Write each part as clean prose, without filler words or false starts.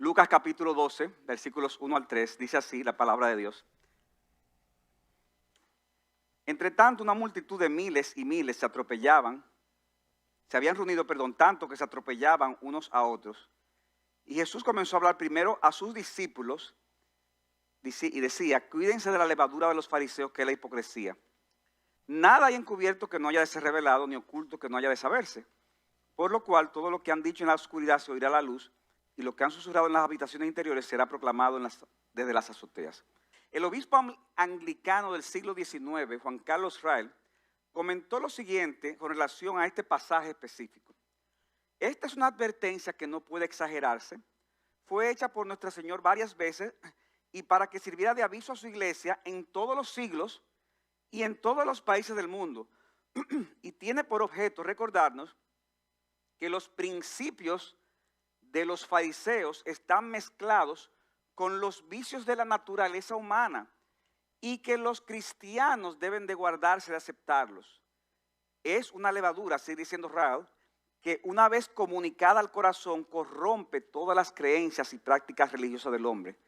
Lucas capítulo 12, versículos 1 al 3, dice así la palabra de Dios. Entre tanto, una multitud de miles y miles se habían reunido, tanto que se atropellaban unos a otros. Y Jesús comenzó a hablar primero a sus discípulos y decía: cuídense de la levadura de los fariseos, que es la hipocresía. Nada hay encubierto que no haya de ser revelado, ni oculto que no haya de saberse. Por lo cual, todo lo que han dicho en la oscuridad se oirá a la luz, y lo que han susurrado en las habitaciones interiores será proclamado desde las azoteas. El obispo anglicano del siglo XIX, Juan Carlos Rael, comentó lo siguiente con relación a este pasaje específico. Esta es una advertencia que no puede exagerarse. Fue hecha por nuestro Señor varias veces y para que sirviera de aviso a su iglesia en todos los siglos y en todos los países del mundo. Y tiene por objeto recordarnos que los principios de los fariseos están mezclados con los vicios de la naturaleza humana y que los cristianos deben de guardarse de aceptarlos. Es una levadura, sigue diciendo Rael, que una vez comunicada al corazón corrompe todas las creencias y prácticas religiosas del hombre.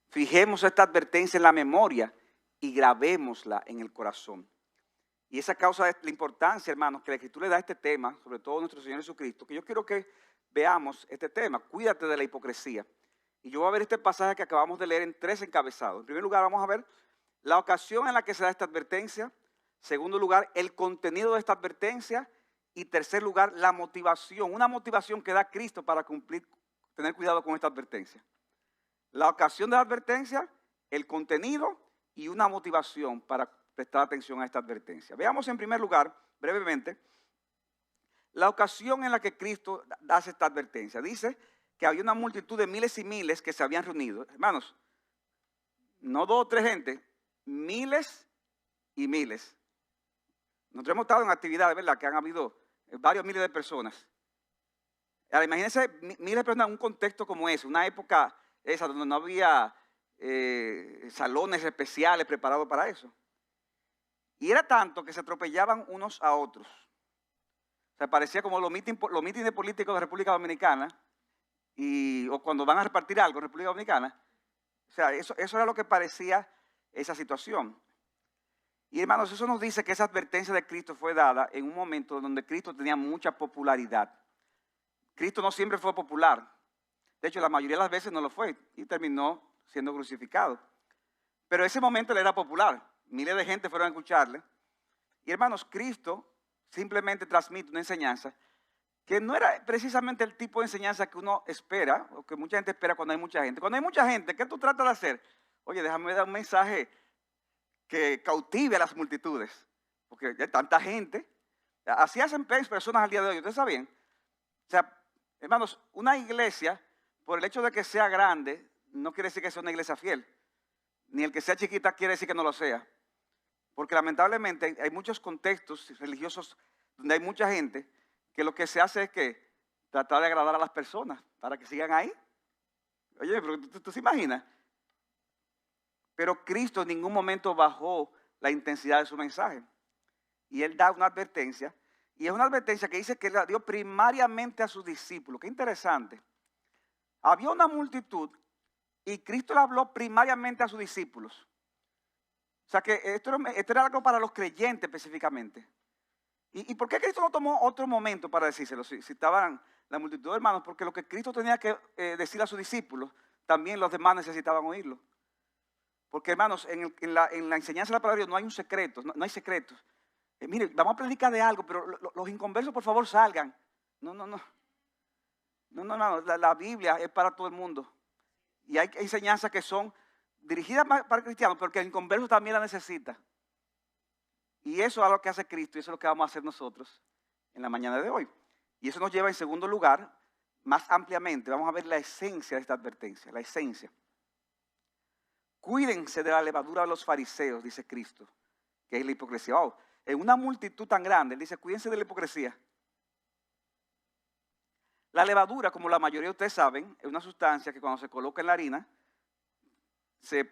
Fijemos esta advertencia en la memoria y grabémosla en el corazón. Y esa causa de la importancia, hermanos, que la Escritura le da a este tema, sobre todo a nuestro Señor Jesucristo, que yo quiero que veamos este tema: cuídate de la hipocresía. Y yo voy a ver este pasaje que acabamos de leer en 3 encabezados. En primer lugar, vamos a ver la ocasión en la que se da esta advertencia. Segundo lugar, el contenido de esta advertencia. Y tercer lugar, la motivación. Una motivación que da Cristo para tener cuidado con esta advertencia. La ocasión de la advertencia, el contenido y una motivación para prestar atención a esta advertencia. Veamos en primer lugar, brevemente, la ocasión en la que Cristo hace esta advertencia. Dice que había una multitud de miles y miles que se habían reunido. Hermanos, no 2 o 3 gente, miles y miles. Nosotros hemos estado en actividades, ¿verdad?, que han habido varios miles de personas. Ahora, imagínense miles de personas en un contexto como ese, una época esa donde no había salones especiales preparados para eso. Y era tanto que se atropellaban unos a otros. O sea, parecía como los mítines políticos de República Dominicana, o cuando van a repartir algo en República Dominicana. O sea, eso era lo que parecía esa situación. Y hermanos, eso nos dice que esa advertencia de Cristo fue dada en un momento donde Cristo tenía mucha popularidad. Cristo no siempre fue popular. De hecho, la mayoría de las veces no lo fue y terminó siendo crucificado. Pero ese momento él era popular. Miles de gente fueron a escucharle. Y hermanos, Cristo simplemente transmite una enseñanza que no era precisamente el tipo de enseñanza que uno espera, o que mucha gente espera cuando hay mucha gente. Cuando hay mucha gente, ¿qué tú tratas de hacer? Oye, déjame dar un mensaje que cautive a las multitudes, porque hay tanta gente. Así hacen personas al día de hoy, ¿ustedes saben? O sea, hermanos, una iglesia, por el hecho de que sea grande, no quiere decir que sea una iglesia fiel. Ni el que sea chiquita quiere decir que no lo sea. Porque lamentablemente hay muchos contextos religiosos donde hay mucha gente que lo que se hace es que tratar de agradar a las personas para que sigan ahí. Oye, pero tú se imaginas. Pero Cristo en ningún momento bajó la intensidad de su mensaje. Y Él da una advertencia. Y es una advertencia que dice que Él la dio primariamente a sus discípulos. Qué interesante. Había una multitud y Cristo le habló primariamente a sus discípulos. O sea que esto era algo para los creyentes específicamente. ¿Y por qué Cristo no tomó otro momento para decírselo? Si estaban la multitud de hermanos, porque lo que Cristo tenía que decir a sus discípulos, también los demás necesitaban oírlo. Porque hermanos, en la enseñanza de la palabra de Dios no hay un secreto, no hay secretos. Mire, vamos a predicar de algo, pero los inconversos por favor salgan. No. La Biblia es para todo el mundo. Y hay enseñanzas que son dirigidas para cristianos, porque el inconverso también la necesita. Y eso es lo que hace Cristo y eso es lo que vamos a hacer nosotros en la mañana de hoy. Y eso nos lleva en segundo lugar, más ampliamente, vamos a ver la esencia de esta advertencia, la esencia. Cuídense de la levadura de los fariseos, dice Cristo, que es la hipocresía. Oh, en una multitud tan grande, Él dice, cuídense de la hipocresía. La levadura, como la mayoría de ustedes saben, es una sustancia que cuando se coloca en la harina, se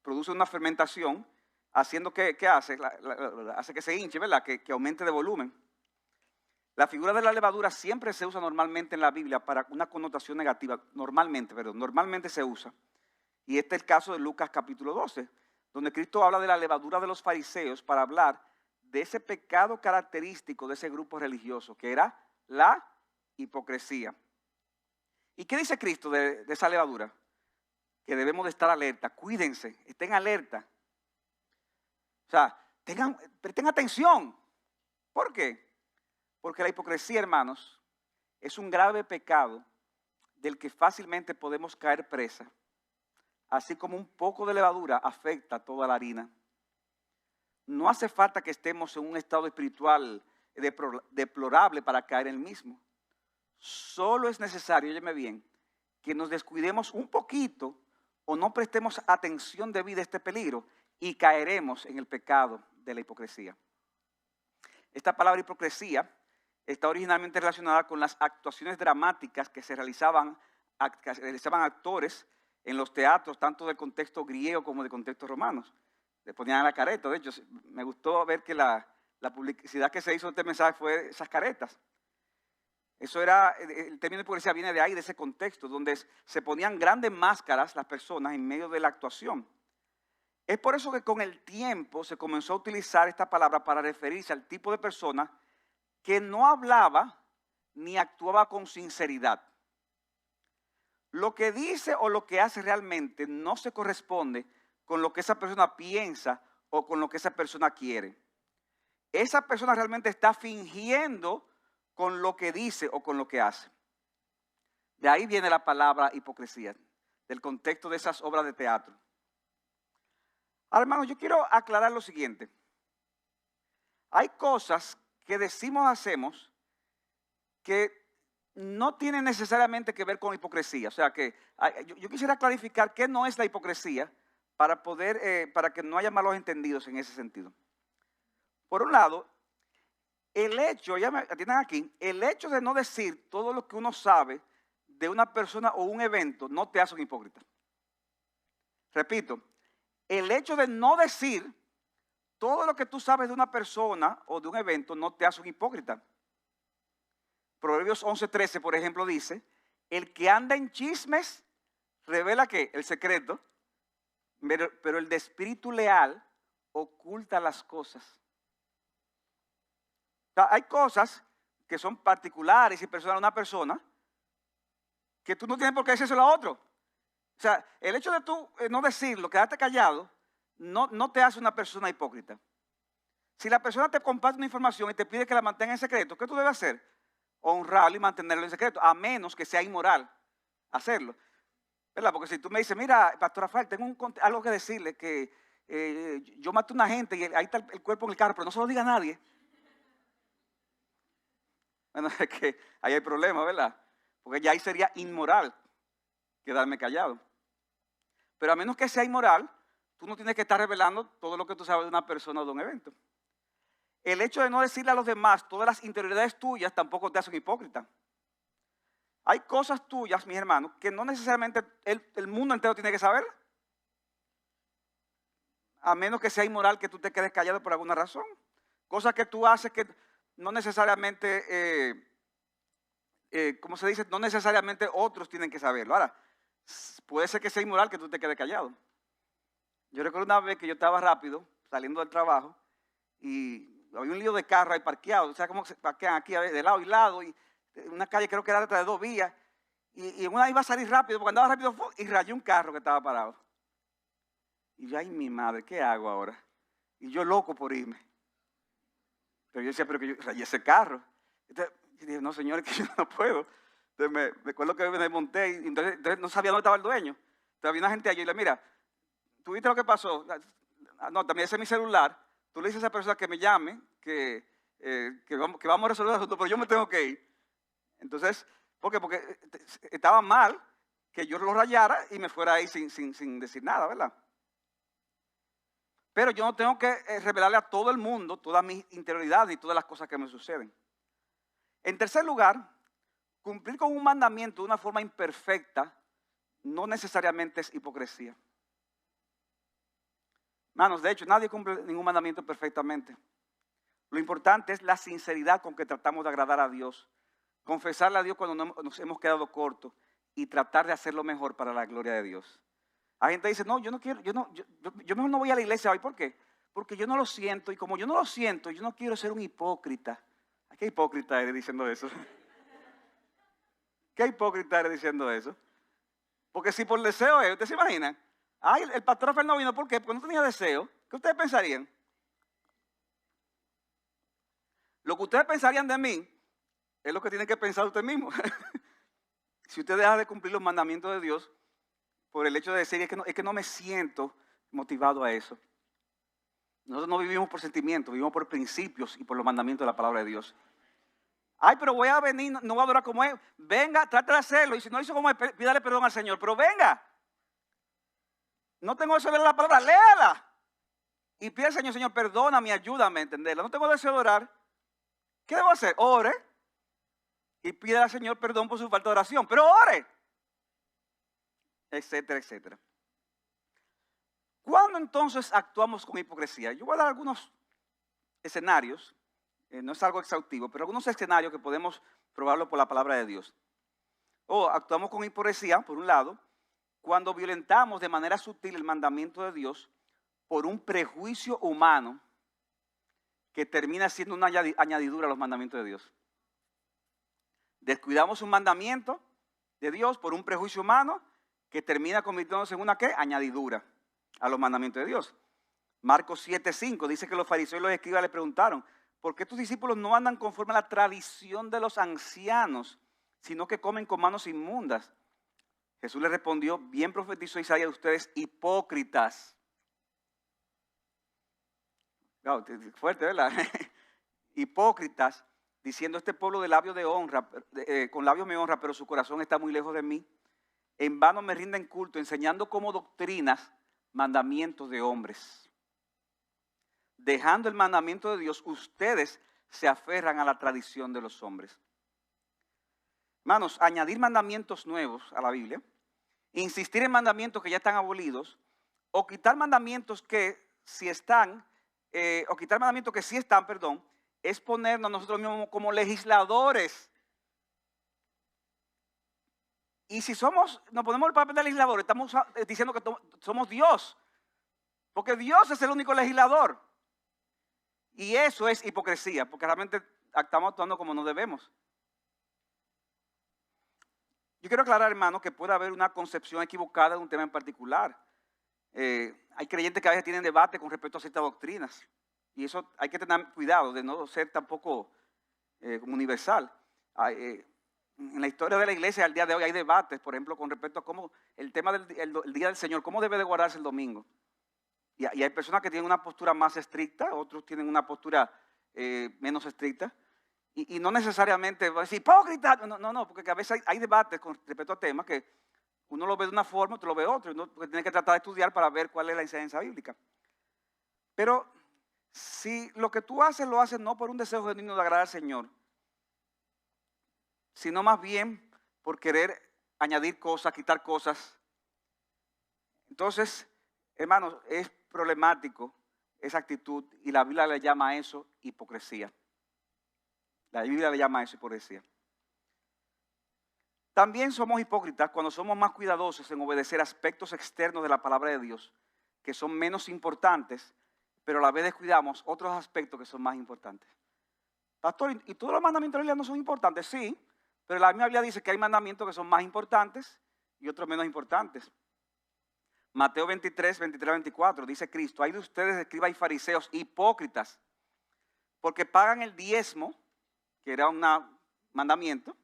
produce una fermentación, haciendo que hace que se hinche, ¿verdad? Que aumente de volumen. La figura de la levadura siempre se usa normalmente en la Biblia para una connotación negativa, normalmente se usa. Y este es el caso de Lucas capítulo 12, donde Cristo habla de la levadura de los fariseos para hablar de ese pecado característico de ese grupo religioso, que era la hipocresía. ¿Y qué dice Cristo de esa levadura? Que debemos de estar alerta, cuídense, estén alerta. O sea, presten atención. ¿Por qué? Porque la hipocresía, hermanos, es un grave pecado del que fácilmente podemos caer presa, así como un poco de levadura afecta a toda la harina. No hace falta que estemos en un estado espiritual deplorable para caer en el mismo. Solo es necesario, óyeme bien, que nos descuidemos un poquito o no prestemos atención debida a este peligro y caeremos en el pecado de la hipocresía. Esta palabra hipocresía está originalmente relacionada con las actuaciones dramáticas que realizaban actores en los teatros, tanto del contexto griego como de contexto romano. Le ponían la careta. De hecho, me gustó ver que la publicidad que se hizo de este mensaje fue esas caretas. Eso era, el término hipocresía viene de ahí, de ese contexto, donde se ponían grandes máscaras las personas en medio de la actuación. Es por eso que con el tiempo se comenzó a utilizar esta palabra para referirse al tipo de persona que no hablaba ni actuaba con sinceridad. Lo que dice o lo que hace realmente no se corresponde con lo que esa persona piensa o con lo que esa persona quiere. Esa persona realmente está fingiendo con lo que dice o con lo que hace. De ahí viene la palabra hipocresía, del contexto de esas obras de teatro. Ahora, hermanos, yo quiero aclarar lo siguiente. Hay cosas que decimos, hacemos, que no tienen necesariamente que ver con hipocresía. O sea que yo quisiera clarificar qué no es la hipocresía para que no haya malos entendidos en ese sentido. Por un lado, el hecho, ya me atiendan aquí, el hecho de no decir todo lo que uno sabe de una persona o un evento no te hace un hipócrita. Repito, el hecho de no decir todo lo que tú sabes de una persona o de un evento no te hace un hipócrita. Proverbios 11:13, por ejemplo, dice, el que anda en chismes revela ¿qué? El secreto, pero el de espíritu leal oculta las cosas. O sea, hay cosas que son particulares y personales de una persona que tú no tienes por qué decírselo a otro. O sea, el hecho de tú no decirlo, quedarte callado, no te hace una persona hipócrita. Si la persona te comparte una información y te pide que la mantenga en secreto, ¿qué tú debes hacer? Honrarlo y mantenerlo en secreto, a menos que sea inmoral hacerlo. ¿Verdad? Porque si tú me dices, mira, Pastor Rafael, tengo algo que decirle, que yo maté a una gente y ahí está el cuerpo en el carro, pero no se lo diga a nadie. Bueno, es que ahí hay problema, ¿verdad? Porque ya ahí sería inmoral quedarme callado. Pero a menos que sea inmoral, tú no tienes que estar revelando todo lo que tú sabes de una persona o de un evento. El hecho de no decirle a los demás todas las interioridades tuyas tampoco te hace un hipócrita. Hay cosas tuyas, mis hermanos, que no necesariamente el mundo entero tiene que saber. A menos que sea inmoral que tú te quedes callado por alguna razón. Cosas que tú haces que no necesariamente, ¿cómo se dice? No necesariamente otros tienen que saberlo. Ahora, puede ser que sea inmoral que tú te quedes callado. Yo recuerdo una vez que yo estaba rápido, saliendo del trabajo, y había un lío de carro ahí parqueado. O sea, cómo se parquean aquí de lado y lado, y una calle creo que era de 2 vías, y en una iba a salir rápido, porque andaba rápido, y rayé un carro que estaba parado. Y yo, ay, mi madre, ¿qué hago ahora? Y yo loco por irme. Pero yo decía, pero que yo rayé ese carro. Entonces, yo dije, no, señores, que yo no puedo. Entonces me recuerdo que me monté, y entonces no sabía dónde estaba el dueño. Entonces había una gente allí y le mira, ¿tú viste lo que pasó? No, también ese es mi celular. Tú le dices a esa persona que me llame, que vamos a resolver el asunto, pero yo me tengo que ir. Entonces, ¿por qué? Porque estaba mal que yo lo rayara y me fuera ahí sin decir nada, ¿verdad? Pero yo no tengo que revelarle a todo el mundo todas mis interioridades y todas las cosas que me suceden. En tercer lugar, cumplir con un mandamiento de una forma imperfecta no necesariamente es hipocresía. Hermanos, de hecho, nadie cumple ningún mandamiento perfectamente. Lo importante es la sinceridad con que tratamos de agradar a Dios, confesarle a Dios cuando nos hemos quedado cortos y tratar de hacerlo mejor para la gloria de Dios. Hay gente que dice, no, yo no quiero, yo mejor no voy a la iglesia hoy. ¿Por qué? Porque yo no lo siento, y como yo no lo siento, yo no quiero ser un hipócrita. ¿Qué hipócrita eres diciendo eso? ¿Qué hipócrita eres diciendo eso? Porque si por deseo es, ¿ustedes se imaginan? Ay, el pastor Rafael no vino, ¿por qué? Porque no tenía deseo. ¿Qué ustedes pensarían? Lo que ustedes pensarían de mí es lo que tienen que pensar ustedes mismos. Si usted deja de cumplir los mandamientos de Dios por el hecho de decir es que no me siento motivado a eso. Nosotros no vivimos por sentimientos, vivimos por principios y por los mandamientos de la palabra de Dios. Ay, pero voy a venir, no voy a adorar como es. Venga, trate de hacerlo. Y si no hizo como es, pídale perdón al Señor. Pero venga. No tengo deseo de leer la palabra, léala. Y pide al Señor, Señor, perdóname, ayúdame a entenderla. No tengo deseo de orar. ¿Qué debo hacer? Ore. Y pide al Señor perdón por su falta de oración. Pero ore. Etcétera, etcétera. ¿Cuándo entonces actuamos con hipocresía? Yo voy a dar algunos escenarios. No es algo exhaustivo, pero algunos escenarios que podemos probarlo por la palabra de Dios. Actuamos con hipocresía, por un lado, cuando violentamos de manera sutil el mandamiento de Dios por un prejuicio humano que termina siendo una añadidura a los mandamientos de Dios. Descuidamos un mandamiento de Dios por un prejuicio humano que termina convirtiéndose en una ¿qué? Añadidura a los mandamientos de Dios. Marcos 7:5 dice que los fariseos y los escribas le preguntaron, ¿por qué tus discípulos no andan conforme a la tradición de los ancianos, sino que comen con manos inmundas? Jesús le respondió, bien profetizó Isaías de ustedes, hipócritas. Wow, fuerte, ¿verdad? Hipócritas, diciendo este pueblo de labios de honra, con labios me honra, pero su corazón está muy lejos de mí. En vano me rinden culto, enseñando como doctrinas mandamientos de hombres. Dejando el mandamiento de Dios, ustedes se aferran a la tradición de los hombres. Hermanos, añadir mandamientos nuevos a la Biblia, insistir en mandamientos que ya están abolidos, o quitar mandamientos que sí están, es ponernos nosotros mismos como legisladores. Y si nos ponemos el papel de legisladores, estamos diciendo que somos Dios, porque Dios es el único legislador. Y eso es hipocresía, porque realmente estamos actuando como no debemos. Yo quiero aclarar, hermano, que puede haber una concepción equivocada de un tema en particular. Hay creyentes que a veces tienen debate con respecto a ciertas doctrinas. Y eso hay que tener cuidado de no ser tampoco universal. En la historia de la iglesia al día de hoy hay debates, por ejemplo, con respecto a cómo el tema del Día del Señor, cómo debe de guardarse el domingo. Y hay personas que tienen una postura más estricta, otros tienen una postura menos estricta. Y no necesariamente va a decir, hipócrita. No, porque a veces hay debates con respecto a temas que uno lo ve de una forma, otro lo ve de otra. Uno tiene que tratar de estudiar para ver cuál es la enseñanza bíblica. Pero si lo que tú haces lo haces no por un deseo genuino de agradar al Señor, sino más bien por querer añadir cosas, quitar cosas, entonces, hermanos, es problemático esa actitud y la Biblia le llama a eso hipocresía. La Biblia le llama a eso hipocresía. También somos hipócritas cuando somos más cuidadosos en obedecer aspectos externos de la palabra de Dios que son menos importantes, pero a la vez descuidamos otros aspectos que son más importantes. Pastor, ¿y todos los mandamientos de la Biblia no son importantes? Sí, pero la misma Biblia dice que hay mandamientos que son más importantes y otros menos importantes. Mateo 23, 24 dice Cristo, hay de ustedes escribas y fariseos hipócritas, porque pagan el diezmo, que era un mandamiento,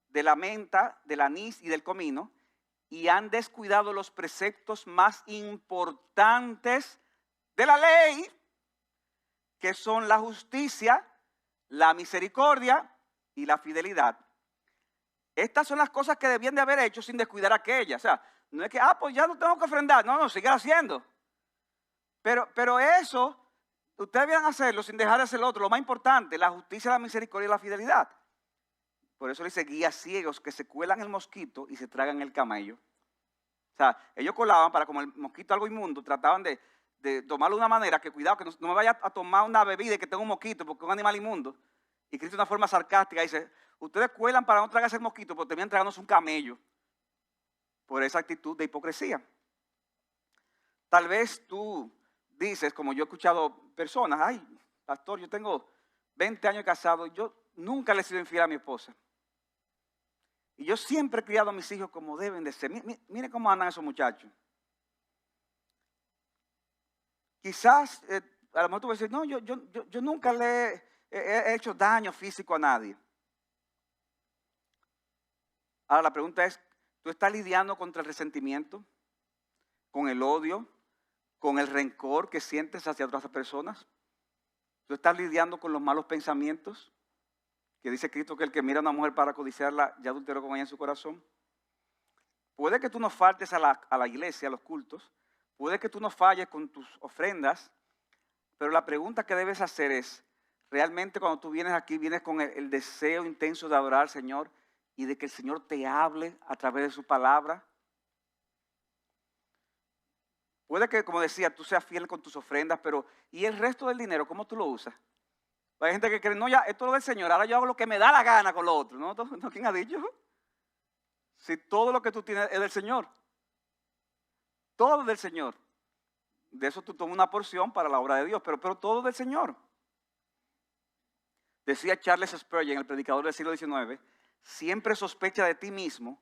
de la menta, del anís y del comino, y han descuidado los preceptos más importantes de la ley, que son la justicia, la misericordia y la fidelidad. Estas son las cosas que debían de haber hecho sin descuidar aquellas. O sea, no es que, pues ya no tengo que ofrendar. No, sigue haciendo. Pero eso, ustedes deben hacerlo sin dejar de hacer lo otro. Lo más importante, la justicia, la misericordia y la fidelidad. Por eso dice guías ciegos que se cuelan el mosquito y se tragan el camello. O sea, ellos colaban para como el mosquito algo inmundo, trataban de de tomarlo de una manera que cuidado, que no me vaya a tomar una bebida y que tenga un mosquito porque es un animal inmundo. Y Cristo de una forma sarcástica dice, ustedes cuelan para no tragarse el mosquito, pero terminan tragándose un camello por esa actitud de hipocresía. Tal vez tú dices, como yo he escuchado personas, ay, pastor, yo tengo 20 años casado, yo nunca le he sido infiel a mi esposa. Y yo siempre he criado a mis hijos como deben de ser. Mire cómo andan esos muchachos. Quizás, a lo mejor tú vas a decir, no, yo nunca le he hecho daño físico a nadie. Ahora la pregunta es, ¿tú estás lidiando contra el resentimiento, con el odio, con el rencor que sientes hacia otras personas? ¿Tú estás lidiando con los malos pensamientos? Que dice Cristo que el que mira a una mujer para codiciarla ya adulteró con ella en su corazón. Puede que tú no faltes a la iglesia, a los cultos. Puede que tú no falles con tus ofrendas. Pero la pregunta que debes hacer es, realmente cuando tú vienes aquí, vienes con el deseo intenso de adorar al Señor y de que el Señor te hable a través de su palabra. Puede que, como decía, tú seas fiel con tus ofrendas, pero ¿y el resto del dinero cómo tú lo usas? Hay gente que cree, no, ya, esto es lo del Señor, ahora yo hago lo que me da la gana con lo otro. ¿No? ¿Quién ha dicho? Si todo lo que tú tienes es del Señor. Todo es del Señor. De eso tú tomas una porción para la obra de Dios, pero todo es del Señor. Decía Charles Spurgeon, el predicador del siglo XIX, siempre sospecha de ti mismo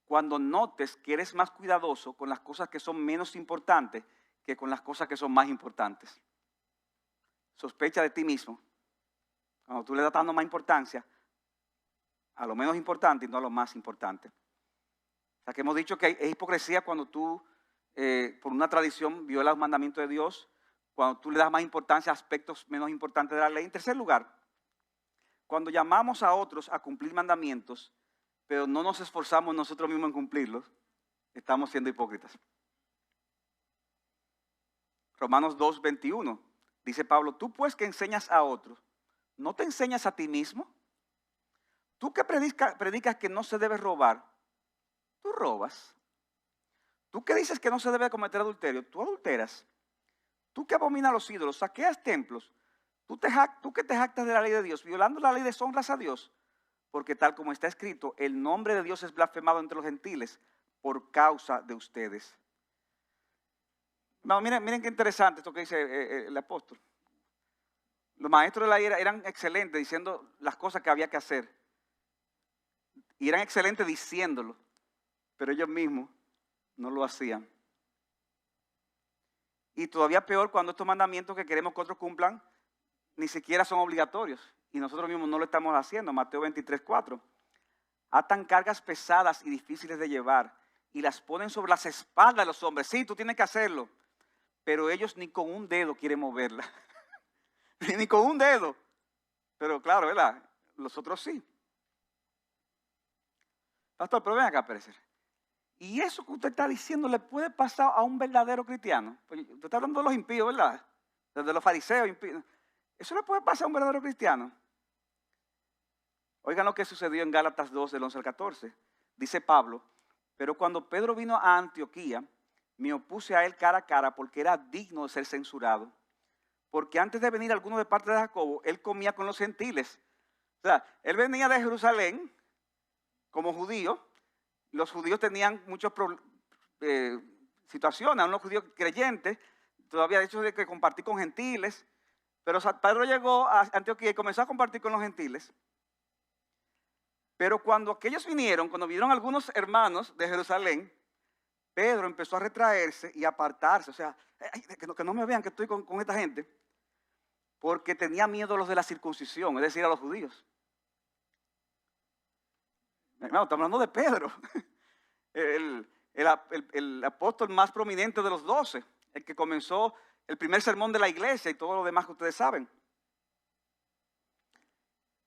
cuando notes que eres más cuidadoso con las cosas que son menos importantes que con las cosas que son más importantes. Sospecha de ti mismo. Cuando tú le das dando más importancia a lo menos importante y no a lo más importante. O sea que hemos dicho que es hipocresía cuando tú, por una tradición, violas los mandamientos de Dios, cuando tú le das más importancia a aspectos menos importantes de la ley. En tercer lugar, cuando llamamos a otros a cumplir mandamientos, pero no nos esforzamos nosotros mismos en cumplirlos, estamos siendo hipócritas. Romanos 2:21, dice Pablo, tú pues que enseñas a otros, ¿no te enseñas a ti mismo? Tú que predicas que no se debe robar, tú robas. Tú que dices que no se debe cometer adulterio, tú adulteras. Tú que abominas los ídolos, saqueas templos. Tú que te jactas de la ley de Dios, violando la ley deshonras a Dios. Porque tal como está escrito, el nombre de Dios es blasfemado entre los gentiles por causa de ustedes. No, miren qué interesante esto que dice el apóstol. Los maestros de la ley eran excelentes diciendo las cosas que había que hacer. Y eran excelentes diciéndolo, pero ellos mismos no lo hacían. Y todavía peor cuando estos mandamientos que queremos que otros cumplan ni siquiera son obligatorios. Y nosotros mismos no lo estamos haciendo. Mateo 23:4. Atan cargas pesadas y difíciles de llevar y las ponen sobre las espaldas de los hombres. Sí, tú tienes que hacerlo. Pero ellos ni con un dedo quieren moverla. Ni con un dedo. Pero claro, ¿verdad? Los otros sí. Pastor, pero ven acá, Pérez. Y eso que usted está diciendo le puede pasar a un verdadero cristiano. Pues usted está hablando de los impíos, ¿verdad? De los fariseos impíos. ¿Eso le puede pasar a un verdadero cristiano? Oigan lo que sucedió en Gálatas 2, del 11 al 14. Dice Pablo, pero cuando Pedro vino a Antioquía, me opuse a él cara a cara porque era digno de ser censurado. Porque antes de venir alguno de parte de Jacobo, él comía con los gentiles. O sea, él venía de Jerusalén como judío. Los judíos tenían muchas situaciones, unos judíos creyentes, todavía de hecho de que compartir con gentiles. Pero Pedro llegó a Antioquía y comenzó a compartir con los gentiles. Pero cuando aquellos vinieron, cuando vinieron algunos hermanos de Jerusalén, Pedro empezó a retraerse y a apartarse. O sea, que no me vean que estoy con esta gente. Porque tenía miedo a los de la circuncisión, es decir, a los judíos. Hermano, estamos hablando de Pedro. El apóstol más prominente de los 12. El que comenzó el primer sermón de la iglesia y todo lo demás que ustedes saben.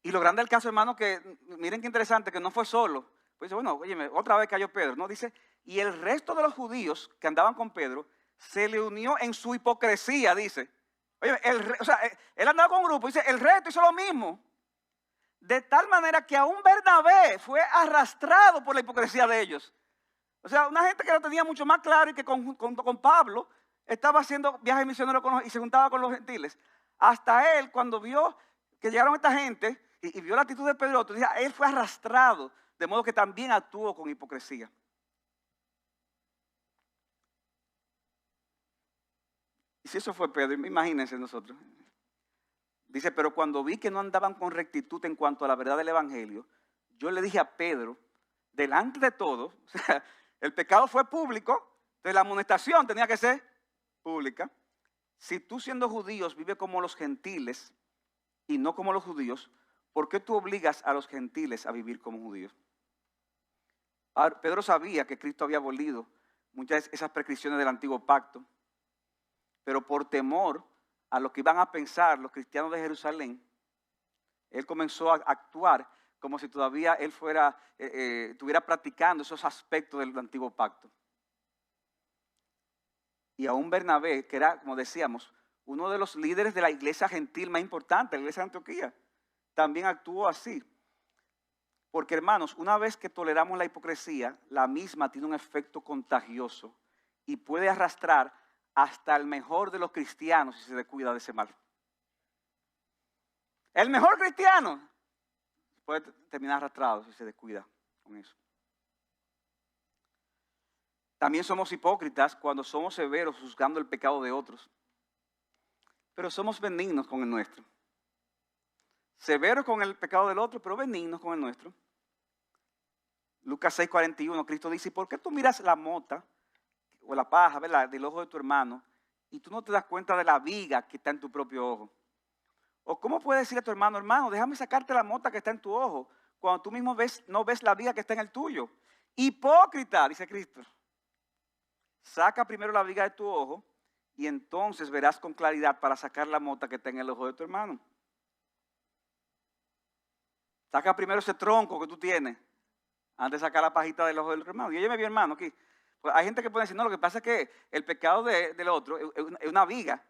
Y lo grande del caso, hermano, que miren qué interesante, que no fue solo. Pues dice, bueno, óyeme, otra vez cayó Pedro, ¿no? Dice, y el resto de los judíos que andaban con Pedro se le unió en su hipocresía, dice. Oye, él andaba con un grupo, dice, el resto hizo lo mismo. De tal manera que aún Bernabé fue arrastrado por la hipocresía de ellos. O sea, una gente que lo tenía mucho más claro y que junto con Pablo estaba haciendo viajes misioneros y se juntaba con los gentiles. Hasta él, cuando vio que llegaron esta gente y vio la actitud de Pedro, él fue arrastrado, de modo que también actuó con hipocresía. Y si eso fue Pedro, imagínense nosotros. Dice, pero cuando vi que no andaban con rectitud en cuanto a la verdad del evangelio, yo le dije a Pedro, delante de todos, o sea, el pecado fue público, entonces la amonestación tenía que ser pública. Si tú siendo judíos vives como los gentiles y no como los judíos, ¿por qué tú obligas a los gentiles a vivir como judíos? Ahora, Pedro sabía que Cristo había abolido muchas de esas prescripciones del antiguo pacto, pero por temor a lo que iban a pensar los cristianos de Jerusalén, él comenzó a actuar como si todavía él estuviera practicando esos aspectos del antiguo pacto. Y aún Bernabé, que era, como decíamos, uno de los líderes de la iglesia gentil más importante, la iglesia de Antioquía, también actuó así. Porque, hermanos, una vez que toleramos la hipocresía, la misma tiene un efecto contagioso y puede arrastrar hasta el mejor de los cristianos si se descuida de ese mal. El mejor cristiano puede terminar arrastrado si se descuida con eso. También somos hipócritas cuando somos severos juzgando el pecado de otros. Pero somos benignos con el nuestro. Severos con el pecado del otro, pero benignos con el nuestro. Lucas 6:41, Cristo dice, ¿por qué tú miras la mota o la paja, ¿verdad?, del ojo de tu hermano y tú no te das cuenta de la viga que está en tu propio ojo? ¿O cómo puedes decir a tu hermano, hermano, déjame sacarte la mota que está en tu ojo, cuando tú mismo no ves la viga que está en el tuyo? Hipócrita, dice Cristo. Saca primero la viga de tu ojo y entonces verás con claridad para sacar la mota que está en el ojo de tu hermano. Saca primero ese tronco que tú tienes antes de sacar la pajita del ojo del hermano. Y óyeme bien, hermano, aquí. Pues hay gente que puede decir, no, lo que pasa es que el pecado del otro es una viga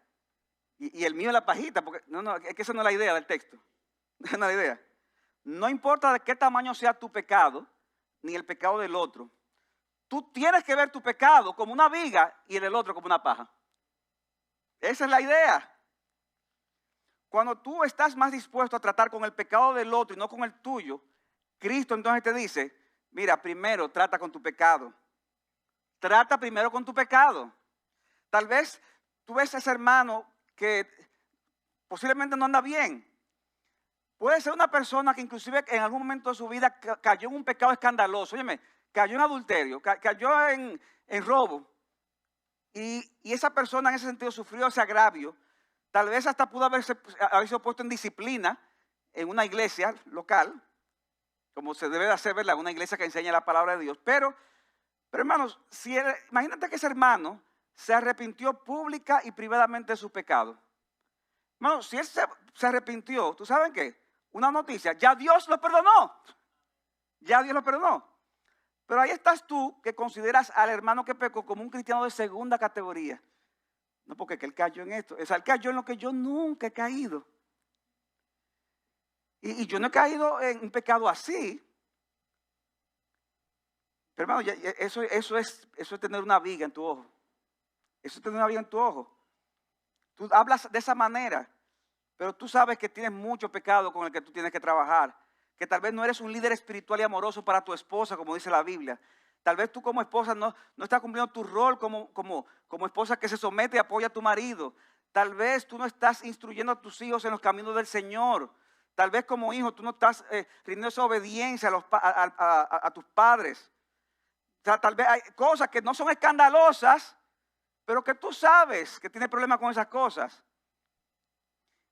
y el mío es la pajita, porque no, es que esa no es la idea del texto. No es la idea. No importa de qué tamaño sea tu pecado, ni el pecado del otro. Tú tienes que ver tu pecado como una viga y el del otro como una paja. Esa es la idea. Cuando tú estás más dispuesto a tratar con el pecado del otro y no con el tuyo, Cristo entonces te dice, mira, primero trata con tu pecado. Trata primero con tu pecado. Tal vez tú ves a ese hermano que posiblemente no anda bien. Puede ser una persona que inclusive en algún momento de su vida cayó en un pecado escandaloso. Óyeme, cayó en adulterio, cayó en robo. Y esa persona en ese sentido sufrió ese agravio. Tal vez hasta pudo haberse puesto en disciplina en una iglesia local, como se debe de hacer, ¿verdad? Una iglesia que enseña la palabra de Dios. Pero hermanos, imagínate que ese hermano se arrepintió pública y privadamente de su pecado. Hermano, si él se arrepintió, ¿tú sabes qué? Una noticia, ya Dios lo perdonó. Ya Dios lo perdonó. Pero ahí estás tú que consideras al hermano que pecó como un cristiano de segunda categoría. No, porque él cayó en esto. O sea, él cayó en lo que yo nunca he caído. Y yo no he caído en un pecado así. Pero hermano, eso es tener una viga en tu ojo. Eso es tener una viga en tu ojo. Tú hablas de esa manera, pero tú sabes que tienes mucho pecado con el que tú tienes que trabajar. Que tal vez no eres un líder espiritual y amoroso para tu esposa, como dice la Biblia. Tal vez tú como esposa no estás cumpliendo tu rol como esposa que se somete y apoya a tu marido. Tal vez tú no estás instruyendo a tus hijos en los caminos del Señor. Tal vez como hijo tú no estás rindiendo esa obediencia a tus padres. O sea, tal vez hay cosas que no son escandalosas, pero que tú sabes que tienes problemas con esas cosas.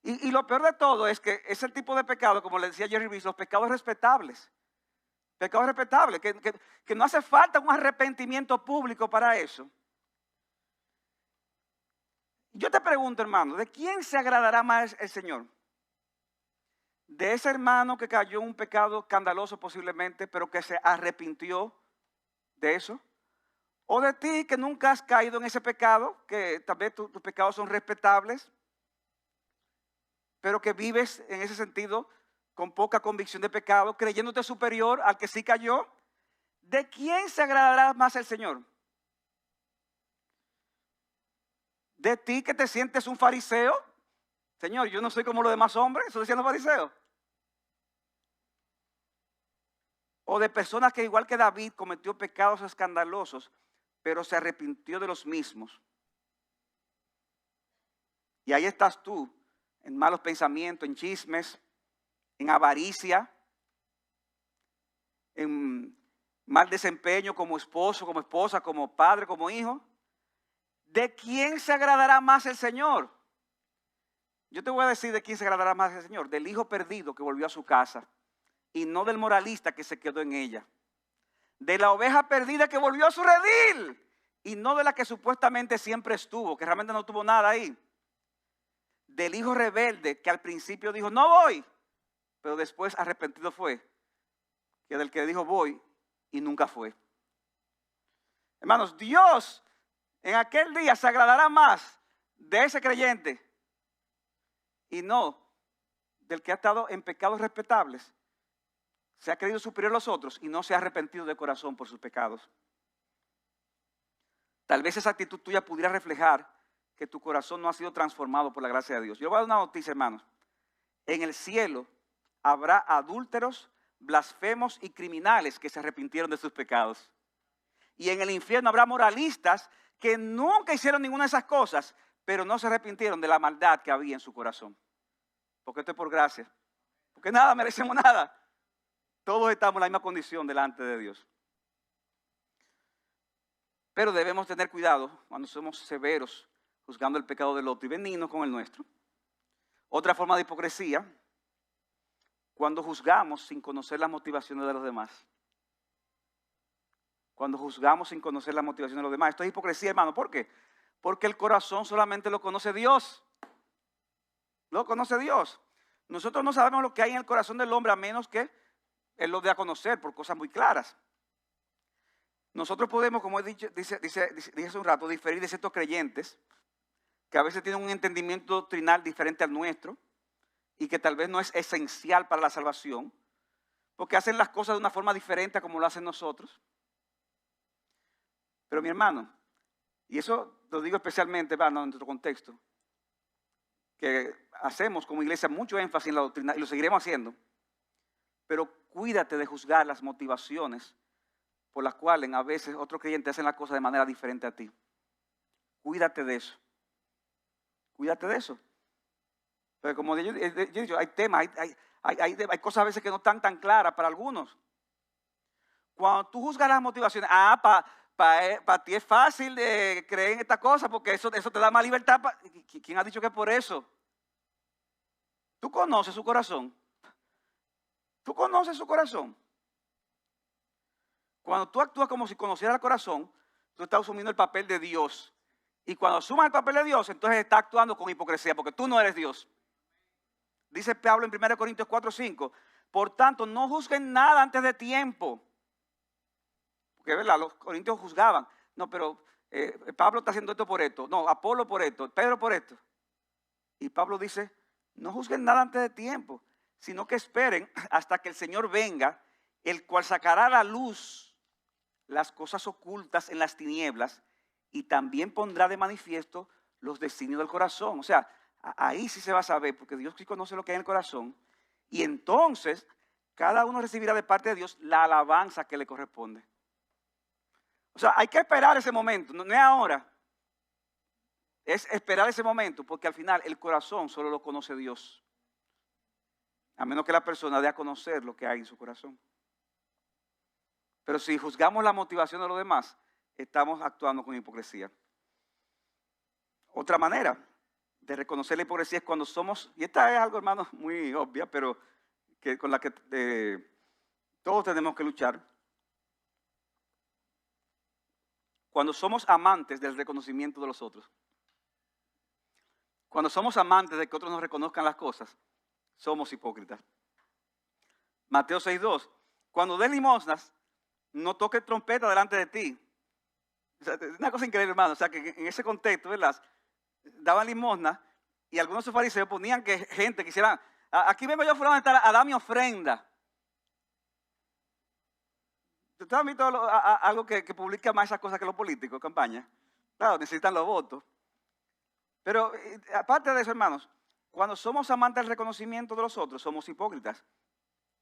Y lo peor de todo es que es el tipo de pecado, como le decía Jerry Reese, los pecados respetables. Pecados respetables, que no hace falta un arrepentimiento público para eso. Yo te pregunto, hermano, ¿de quién se agradará más el Señor? ¿De ese hermano que cayó en un pecado escandaloso posiblemente, pero que se arrepintió de eso? ¿O de ti que nunca has caído en ese pecado, que tal vez tus pecados son respetables, pero que vives en ese sentido con poca convicción de pecado, creyéndote superior al que sí cayó? ¿De quién se agradará más el Señor? de ti que te sientes un fariseo. Señor, yo no soy como los demás hombres, eso decían los fariseos. O de personas que igual que David cometió pecados escandalosos, pero se arrepintió de los mismos. Y ahí estás tú, en malos pensamientos, en chismes, en avaricia, en mal desempeño como esposo, como esposa, como padre, como hijo. ¿De quién se agradará más el Señor? Yo te voy a decir de quién se agradará más el Señor. Del hijo perdido que volvió a su casa y no del moralista que se quedó en ella. De la oveja perdida que volvió a su redil y no de la que supuestamente siempre estuvo, que realmente no tuvo nada ahí. Del hijo rebelde que al principio dijo, no voy, pero después arrepentido fue, que del que dijo voy y nunca fue. Hermanos, Dios en aquel día se agradará más de ese creyente y no del que ha estado en pecados respetables, se ha creído superior a los otros y no se ha arrepentido de corazón por sus pecados. Tal vez esa actitud tuya pudiera reflejar que tu corazón no ha sido transformado por la gracia de Dios. Yo voy a dar una noticia, hermanos. En el cielo habrá adúlteros, blasfemos y criminales que se arrepintieron de sus pecados. Y en el infierno habrá moralistas que nunca hicieron ninguna de esas cosas, pero no se arrepintieron de la maldad que había en su corazón. Porque esto es por gracia. Porque nada, merecemos nada. Todos estamos en la misma condición delante de Dios. Pero debemos tener cuidado cuando somos severos juzgando el pecado del otro y benignos con el nuestro. Otra forma de hipocresía, cuando juzgamos sin conocer las motivaciones de los demás. Cuando juzgamos sin conocer las motivaciones de los demás. Esto es hipocresía, hermano. ¿Por qué? Porque el corazón solamente lo conoce Dios. Lo conoce Dios. Nosotros no sabemos lo que hay en el corazón del hombre a menos que Él lo dé a conocer por cosas muy claras. Nosotros podemos, como he dicho, dije hace un rato, diferir de ciertos creyentes que a veces tienen un entendimiento doctrinal diferente al nuestro y que tal vez no es esencial para la salvación, porque hacen las cosas de una forma diferente a como lo hacen nosotros. Pero mi hermano, y eso lo digo especialmente, hermano, en nuestro contexto, que hacemos como iglesia mucho énfasis en la doctrina y lo seguiremos haciendo, pero cuídate de juzgar las motivaciones por las cuales a veces otros creyentes hacen las cosas de manera diferente a ti. Cuídate de eso. Cuídate de eso. Pero como yo he dicho, hay temas, hay cosas a veces que no están tan claras para algunos. Cuando tú juzgas las motivaciones, para ti es fácil de creer en esta cosa porque eso te da más libertad. ¿Quién ha dicho que es por eso? Tú conoces su corazón. Tú conoces su corazón. Cuando tú actúas como si conocieras el corazón, tú estás asumiendo el papel de Dios. Y cuando asumas el papel de Dios, entonces estás actuando con hipocresía, porque tú no eres Dios. Dice Pablo en 1 Corintios 4:5, por tanto, no juzguen nada antes de tiempo. Porque, ¿verdad? Los corintios juzgaban. No, pero Pablo está haciendo esto por esto. No, Apolo por esto, Pedro por esto. Y Pablo dice, no juzguen nada antes de tiempo, sino que esperen hasta que el Señor venga, el cual sacará a la luz las cosas ocultas en las tinieblas y también pondrá de manifiesto los designios del corazón. O sea, ahí sí se va a saber, porque Dios sí conoce lo que hay en el corazón. Y entonces, cada uno recibirá de parte de Dios la alabanza que le corresponde. O sea, hay que esperar ese momento, no es ahora. Es esperar ese momento, porque al final el corazón solo lo conoce Dios. A menos que la persona dé a conocer lo que hay en su corazón. Pero si juzgamos la motivación de los demás, estamos actuando con hipocresía. Otra manera de reconocer la hipocresía es cuando somos, y esta es algo, hermano, muy obvia, pero con la que todos tenemos que luchar. Cuando somos amantes del reconocimiento de los otros. Cuando somos amantes de que otros nos reconozcan las cosas, somos hipócritas. Mateo 6:2. Cuando des limosnas, no toques trompeta delante de ti. O sea, es una cosa increíble, hermano. O sea, que en ese contexto, ¿verdad? Daban limosna y algunos de sus fariseos ponían que gente quisiera, aquí vengo yo fulano a dar mi ofrenda. ¿Ustedes han visto algo que publica más esas cosas que los políticos, campaña? Claro, necesitan los votos. Pero aparte de eso, hermanos, cuando somos amantes del reconocimiento de los otros, somos hipócritas.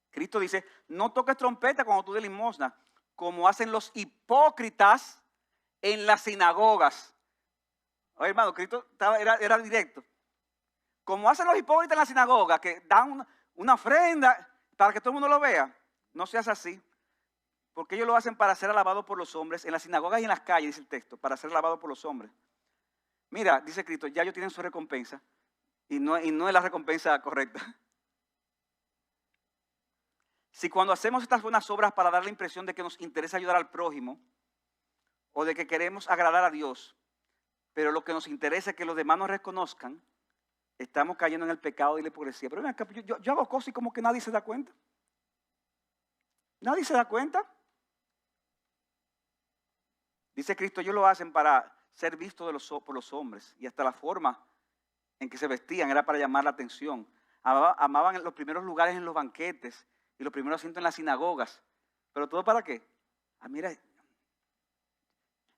Cristo dice, no toques trompeta cuando tú des limosna, como hacen los hipócritas en las sinagogas. Oye, hermano, Cristo era directo. Como hacen los hipócritas en la sinagoga, que dan una ofrenda para que todo el mundo lo vea. No seas así, porque ellos lo hacen para ser alabados por los hombres, en las sinagogas y en las calles, dice el texto, para ser alabados por los hombres. Mira, dice Cristo, ya ellos tienen su recompensa, y no es la recompensa correcta. Si cuando hacemos estas buenas obras para dar la impresión de que nos interesa ayudar al prójimo, o de que queremos agradar a Dios, pero lo que nos interesa es que los demás nos reconozcan, estamos cayendo en el pecado y la hipocresía. Pero yo hago cosas y como que nadie se da cuenta. Nadie se da cuenta. Dice Cristo, ellos lo hacen para ser vistos por los hombres. Y hasta la forma en que se vestían era para llamar la atención. Amaban los primeros lugares en los banquetes y los primeros asientos en las sinagogas. ¿Pero todo para qué? Mira,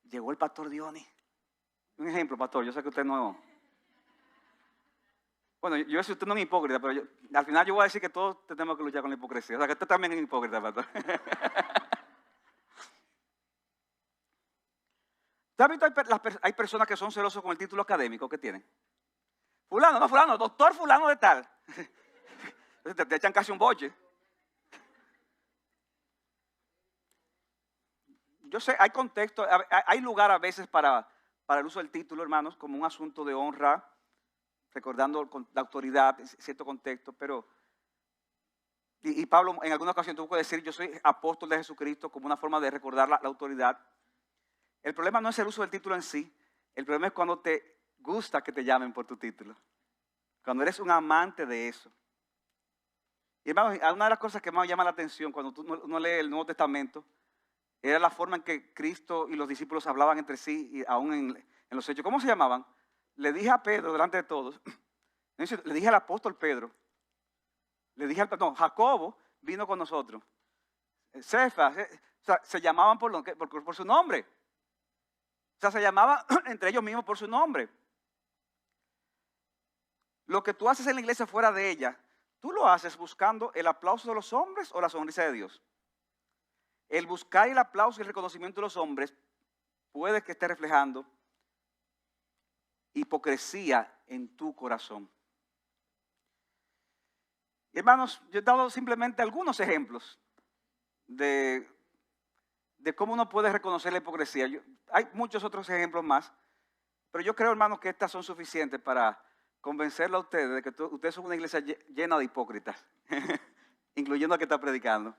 llegó el pastor Diony. Un ejemplo, pastor, yo sé que usted no... Bueno, yo sé que usted no es hipócrita, pero al final yo voy a decir que todos tenemos que luchar con la hipocresía. O sea, que usted también es hipócrita, pastor. ¿Usted ha visto? Hay personas que son celosos con el título académico que tienen. Fulano, no fulano, doctor fulano de tal. Te echan casi un boche. Yo sé, hay contexto, hay lugar a veces para el uso del título, hermanos, como un asunto de honra, recordando la autoridad, cierto contexto, pero... Y Pablo en alguna ocasión tuvo que decir, yo soy apóstol de Jesucristo, como una forma de recordar la autoridad. El problema no es el uso del título en sí, el problema es cuando te gusta que te llamen por tu título, cuando eres un amante de eso. Y hermanos, una de las cosas que más llama la atención cuando uno lee el Nuevo Testamento, era la forma en que Cristo y los discípulos hablaban entre sí, y aún en los hechos. ¿Cómo se llamaban? Le dije a Pedro, delante de todos, le dije al apóstol Pedro, Jacobo vino con nosotros. Cefas, o sea, se llamaban por su nombre. O sea, se llamaban entre ellos mismos por su nombre. Lo que tú haces en la iglesia fuera de ella, ¿tú lo haces buscando el aplauso de los hombres o la sonrisa de Dios? El buscar el aplauso y el reconocimiento de los hombres puede que esté reflejando hipocresía en tu corazón. Hermanos, yo he dado simplemente algunos ejemplos de cómo uno puede reconocer la hipocresía. Hay muchos otros ejemplos más, pero yo creo, hermanos, que estas son suficientes para convencerle a ustedes de que ustedes son una iglesia llena de hipócritas, incluyendo al que está predicando.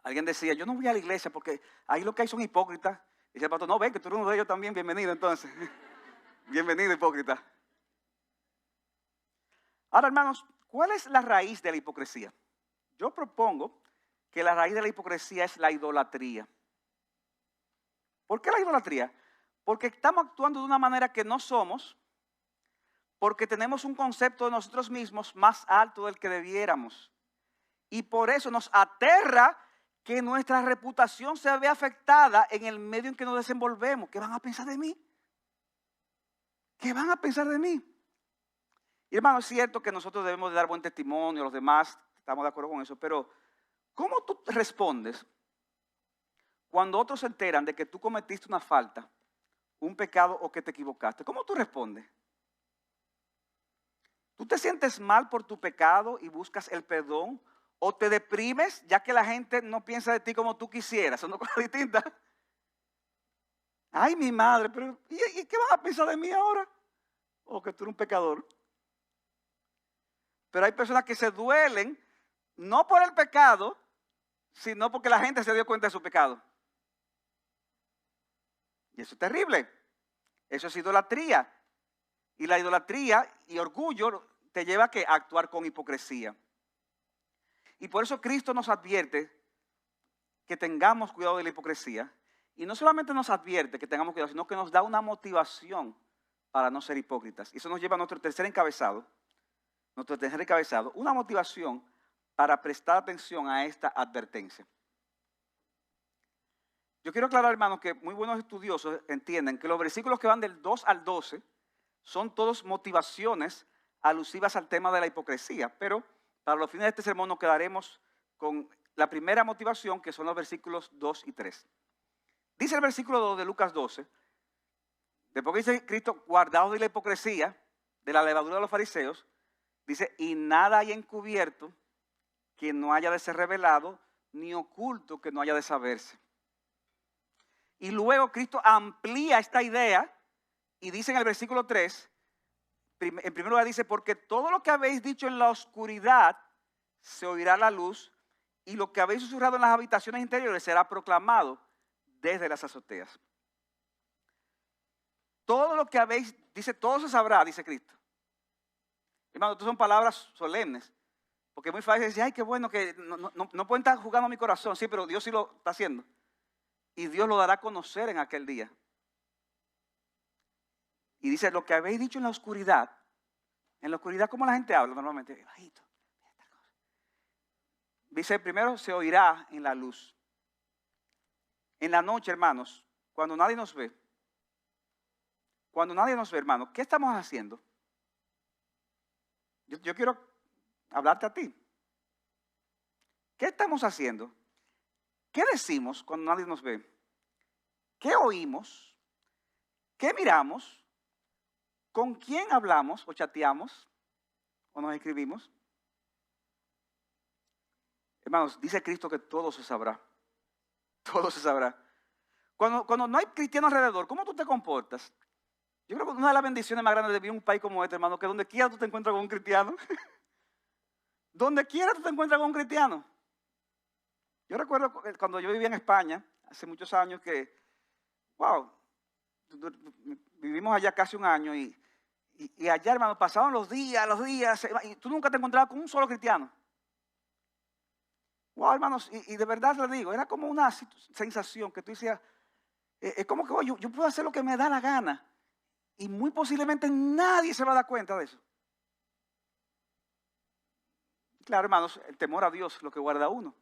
Alguien decía, yo no voy a la iglesia porque ahí lo que hay son hipócritas. Y dice el pastor, no, ven que tú eres uno de ellos también, bienvenido entonces. Bienvenido, hipócrita. Ahora, hermanos, ¿cuál es la raíz de la hipocresía? Yo propongo que la raíz de la hipocresía es la idolatría. ¿Por qué la idolatría? Porque estamos actuando de una manera que no somos, porque tenemos un concepto de nosotros mismos más alto del que debiéramos. Y por eso nos aterra que nuestra reputación se ve afectada en el medio en que nos desenvolvemos. ¿Qué van a pensar de mí? ¿Qué van a pensar de mí? Y hermano, es cierto que nosotros debemos de dar buen testimonio a los demás, estamos de acuerdo con eso, pero ¿cómo tú respondes cuando otros se enteran de que tú cometiste una falta, un pecado o que te equivocaste? ¿Cómo tú respondes? ¿Tú te sientes mal por tu pecado y buscas el perdón? ¿O te deprimes ya que la gente no piensa de ti como tú quisieras? Son dos cosas distintas. Ay, mi madre, pero ¿y qué van a pensar de mí ahora? O que tú eres un pecador. Pero hay personas que se duelen, no por el pecado, sino porque la gente se dio cuenta de su pecado. Y eso es terrible. Eso es idolatría. Y la idolatría y orgullo te lleva a actuar con hipocresía. Y por eso Cristo nos advierte que tengamos cuidado de la hipocresía. Y no solamente nos advierte que tengamos cuidado, sino que nos da una motivación para no ser hipócritas. Y eso nos lleva a nuestro tercer encabezado. Una motivación para prestar atención a esta advertencia. Yo quiero aclarar, hermanos, que muy buenos estudiosos entienden que los versículos que van del 2 al 12 son todos motivaciones alusivas al tema de la hipocresía. Pero para los fines de este sermón nos quedaremos con la primera motivación, que son los versículos 2 y 3. Dice el versículo 2 de Lucas 12, después que dice Cristo, guardaos de la hipocresía, de la levadura de los fariseos, dice, y nada hay encubierto que no haya de ser revelado, ni oculto que no haya de saberse. Y luego Cristo amplía esta idea y dice en el versículo 3, en primer lugar dice, porque todo lo que habéis dicho en la oscuridad se oirá a la luz, y lo que habéis susurrado en las habitaciones interiores será proclamado desde las azoteas. Todo lo que habéis, dice, todo se sabrá, dice Cristo. Hermano, estas son palabras solemnes, porque es muy fácil decir, ay, qué bueno que no pueden estar jugando a mi corazón. Sí, pero Dios sí lo está haciendo. Y Dios lo dará a conocer en aquel día. Y dice, lo que habéis dicho en la oscuridad, ¿cómo la gente habla normalmente? Bajito. Dice, primero se oirá en la luz. En la noche, hermanos, cuando nadie nos ve, hermanos, ¿qué estamos haciendo? Yo quiero hablarte a ti. ¿Qué estamos haciendo? ¿Qué decimos cuando nadie nos ve? ¿Qué oímos? ¿Qué miramos? ¿Con quién hablamos o chateamos o nos escribimos? Hermanos, dice Cristo que todo se sabrá. Todo se sabrá. Cuando no hay cristiano alrededor, ¿cómo tú te comportas? Yo creo que una de las bendiciones más grandes de vivir en un país como este, hermano, que donde quiera tú te encuentras con un cristiano. Donde quiera tú te encuentras con un cristiano. Yo recuerdo cuando yo vivía en España, hace muchos años que, wow, vivimos allá casi un año y allá, hermano, pasaban los días, y tú nunca te encontrabas con un solo cristiano. Wow, hermanos, y de verdad les digo, era como una sensación que tú decías, es como que yo puedo hacer lo que me da la gana y muy posiblemente nadie se va a dar cuenta de eso. Claro, hermanos, el temor a Dios es lo que guarda a uno.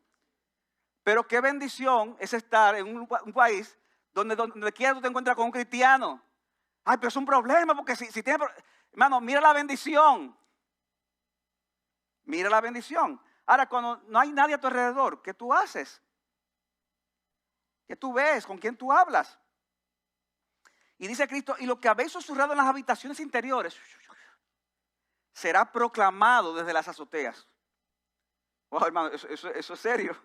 Pero qué bendición es estar en un país donde quiera tú te encuentras con un cristiano. Ay, pero es un problema porque si tiene... Hermano, mira la bendición. Mira la bendición. Ahora, cuando no hay nadie a tu alrededor, ¿qué tú haces? ¿Qué tú ves? ¿Con quién tú hablas? Y dice Cristo, y lo que habéis susurrado en las habitaciones interiores será proclamado desde las azoteas. Wow, hermano, eso es serio.